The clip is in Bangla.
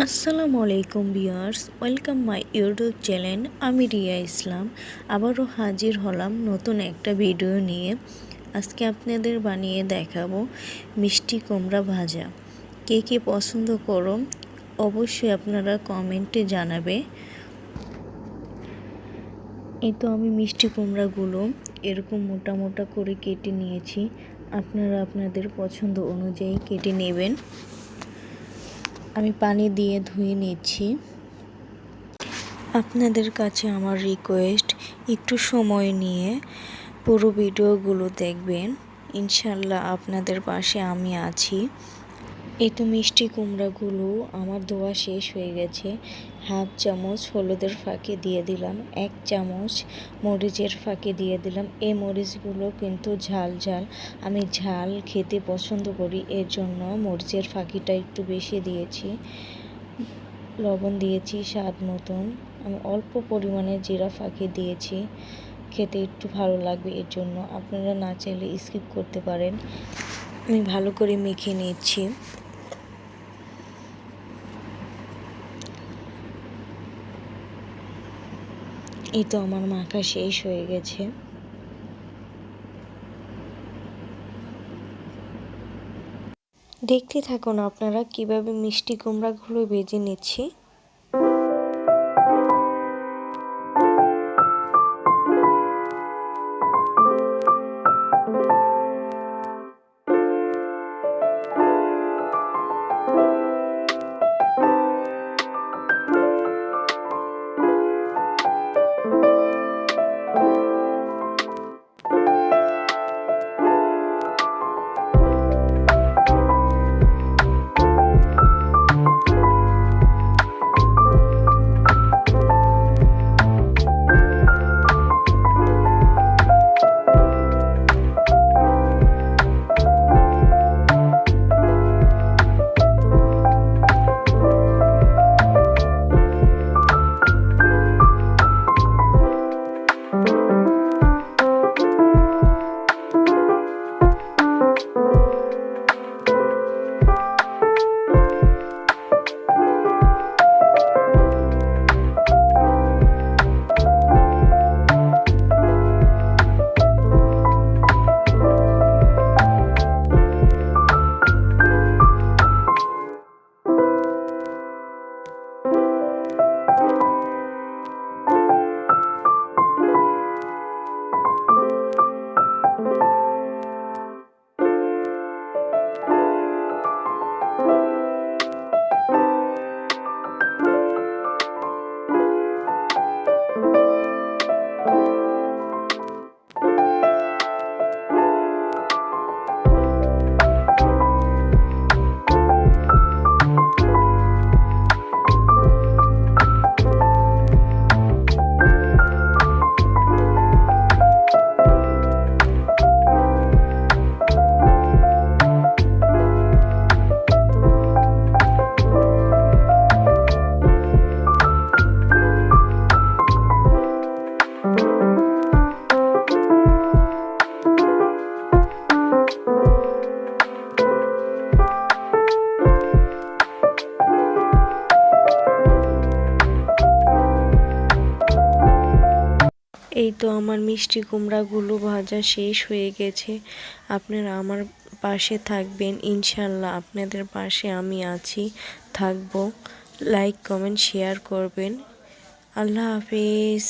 আসসালামু আলাইকুম viewers, welcome my YouTube channel. আমি রিয়া ইসলাম আবারও হাজির হলাম নতুন একটা ভিডিও নিয়ে। আজকে আপনাদের বানিয়ে দেখাবো মিষ্টি কুমড়া ভাজা। কে কে পছন্দ করো অবশ্যই আপনারা কমেন্টে জানাবে। এই তো আমি মিষ্টি কুমড়াগুলো এরকম মোটা মোটা করে কেটে নিয়েছি। আপনারা আপনাদের পছন্দ অনুযায়ী কেটে নেবেন। আমি পানি দিয়ে ধুয়ে নিচ্ছি। আপনাদের কাছে আমার রিকোয়েস্ট, একটু সময় নিয়ে পুরো ভিডিওগুলো দেখবেন। ইনশাল্লাহ আপনাদের পাশে আমি আছি। এই তো মিষ্টি কুমড়াগুলো আমার ধোয়া শেষ হয়ে গেছে। হাফ চামচ হলুদের ফাঁকে দিয়ে দিলাম, 1 চামচ মরিচের ফাঁকে দিয়ে দিলাম। এই মরিচগুলো কিন্তু ঝাল ঝাল, আমি ঝাল খেতে পছন্দ করি, এর জন্য মরিচের ফাঁকিটা একটু বেশি দিয়েছি। লবণ দিয়েছি স্বাদ মতন। আমি অল্প পরিমাণে জিরা ফাঁকি দিয়েছি, খেতে একটু ভালো লাগবে এর জন্য। আপনারা না চাইলে স্কিপ করতে পারেন। আমি ভালো করে মেখে নিচ্ছি। এই তো আমার মাখা শেষ হয়ে গেছে। দেখতে থাকুন আপনারা কিভাবে মিষ্টি কুমড়াগুলো ভেজে নিচ্ছি। এই তো আমার মিষ্টি কুমড়াগুলো ভাজা শেষ হয়ে গেছে। আপনারা আমার পাশে থাকবেন, ইনশাল্লাহ আপনাদের পাশে আমি আছি, থাকবো। লাইক কমেন্ট শেয়ার করবেন। আল্লাহ হাফেজ।